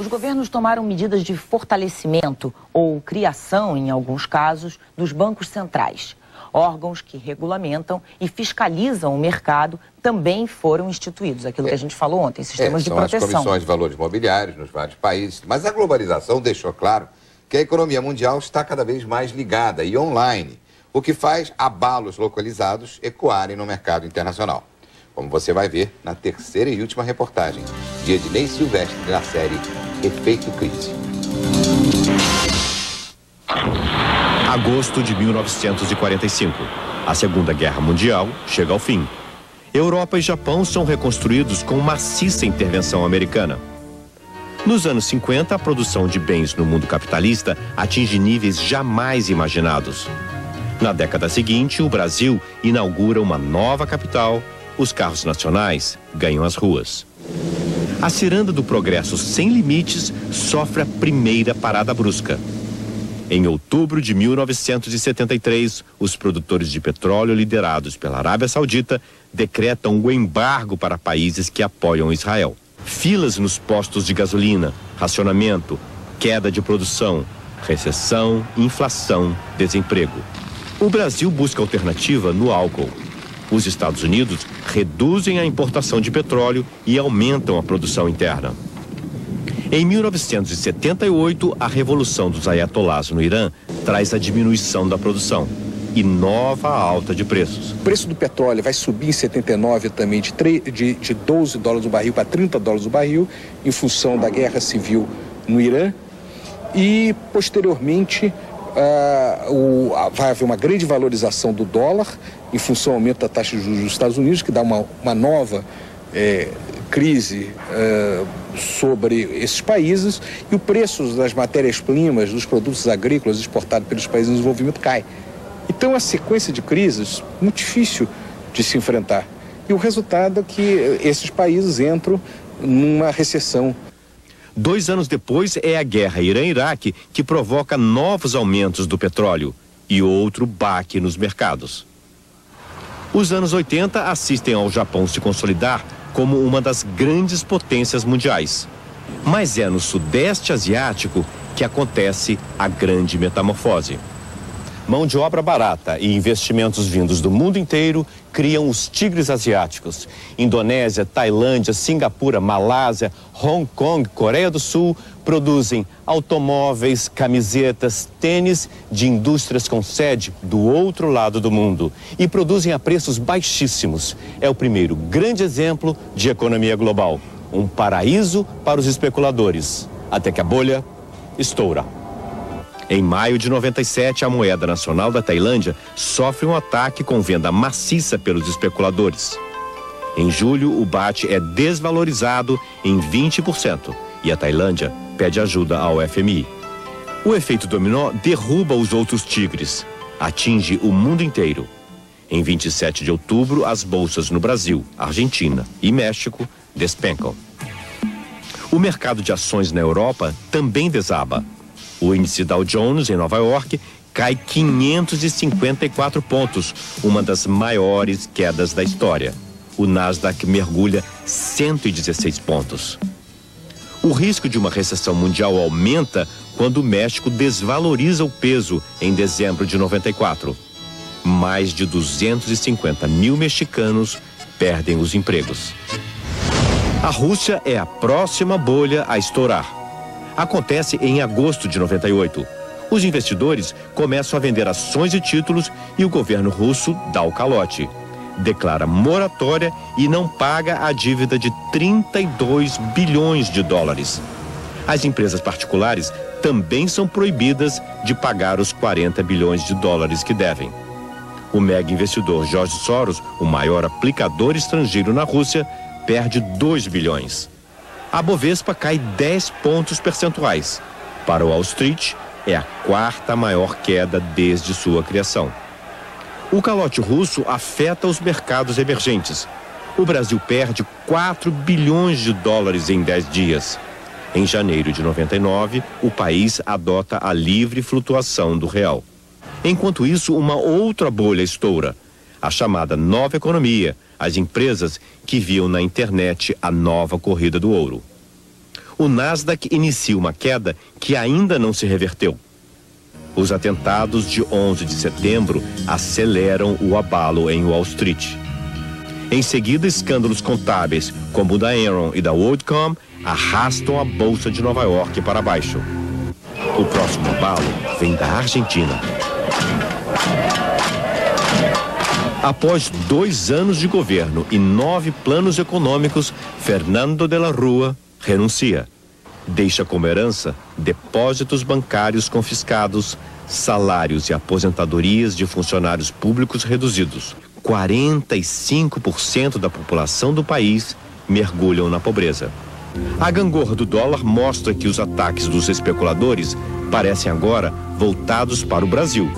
Os governos tomaram medidas de fortalecimento ou criação, em alguns casos, dos bancos centrais. Órgãos que regulamentam e fiscalizam o mercado também foram instituídos. Aquilo que a gente falou ontem, sistemas de proteção. São as comissões de valores mobiliários nos vários países. Mas a globalização deixou claro que a economia mundial está cada vez mais ligada e online, o que faz abalos localizados ecoarem no mercado internacional. Como você vai ver na terceira e última reportagem de Ednei Silvestre na série Efeito Crise. Agosto de 1945. A Segunda Guerra Mundial chega ao fim. Europa e Japão são reconstruídos com maciça intervenção americana. Nos anos 50, a produção de bens no mundo capitalista atinge níveis jamais imaginados. Na década seguinte, o Brasil inaugura uma nova capital, os carros nacionais ganham as ruas. A ciranda do progresso sem limites sofre a primeira parada brusca. Em outubro de 1973, os produtores de petróleo liderados pela Arábia Saudita decretam o embargo para países que apoiam Israel. Filas nos postos de gasolina, racionamento, queda de produção, recessão, inflação, desemprego. O Brasil busca alternativa no álcool. Os Estados Unidos reduzem a importação de petróleo e aumentam a produção interna. Em 1978, a Revolução dos Ayatollahs no Irã traz a diminuição da produção e nova alta de preços. O preço do petróleo vai subir em 79 também de $12 o barril para $30 o barril, em função da guerra civil no Irã. E, posteriormente, vai haver uma grande valorização do dólar, em função do aumento da taxa de juros dos Estados Unidos, que dá uma nova crise sobre esses países, e o preço das matérias-primas, dos produtos agrícolas exportados pelos países em desenvolvimento cai. Então, a sequência de crises muito difícil de se enfrentar. E o resultado é que esses países entram numa recessão. 2 anos depois, é a guerra Irã-Iraque que provoca novos aumentos do petróleo e outro baque nos mercados. Os anos 80 assistem ao Japão se consolidar como uma das grandes potências mundiais. Mas é no Sudeste Asiático que acontece a grande metamorfose. Mão de obra barata e investimentos vindos do mundo inteiro criam os tigres asiáticos. Indonésia, Tailândia, Singapura, Malásia, Hong Kong, Coreia do Sul produzem automóveis, camisetas, tênis de indústrias com sede do outro lado do mundo e produzem a preços baixíssimos. É o primeiro grande exemplo de economia global. Um paraíso para os especuladores, até que a bolha estoura. Em maio de 97, a moeda nacional da Tailândia sofre um ataque com venda maciça pelos especuladores. Em julho, o baht é desvalorizado em 20% e a Tailândia pede ajuda ao FMI. O efeito dominó derruba os outros tigres, atinge o mundo inteiro. Em 27 de outubro, as bolsas no Brasil, Argentina e México despencam. O mercado de ações na Europa também desaba. O índice Dow Jones, em Nova York, cai 554 pontos, uma das maiores quedas da história. O Nasdaq mergulha 116 pontos. O risco de uma recessão mundial aumenta quando o México desvaloriza o peso em dezembro de 94. Mais de 250 mil mexicanos perdem os empregos. A Rússia é a próxima bolha a estourar. Acontece em agosto de 98. Os investidores começam a vender ações e títulos e o governo russo dá o calote. Declara moratória e não paga a dívida de 32 bilhões de dólares. As empresas particulares também são proibidas de pagar os 40 bilhões de dólares que devem. O mega investidor George Soros, o maior aplicador estrangeiro na Rússia, perde 2 bilhões. A Bovespa cai 10 pontos percentuais. Para o Wall Street, é a 4ª maior queda desde sua criação. O calote russo afeta os mercados emergentes. O Brasil perde 4 bilhões de dólares em 10 dias. Em janeiro de 99, o país adota a livre flutuação do real. Enquanto isso, uma outra bolha estoura, a chamada nova economia, as empresas que viam na internet a nova corrida do ouro. o Nasdaq inicia uma queda que ainda não se reverteu. Os atentados de 11 de setembro aceleram o abalo em Wall Street. Em seguida, escândalos contábeis, como o da Enron e da WorldCom, arrastam a Bolsa de Nova York para baixo. O próximo abalo vem da Argentina. Após 2 anos de governo e 9 planos econômicos, Fernando de la Rúa renuncia. Deixa como herança depósitos bancários confiscados, salários e aposentadorias de funcionários públicos reduzidos. 45% da população do país mergulham na pobreza. A gangorra do dólar mostra que os ataques dos especuladores parecem agora voltados para o Brasil.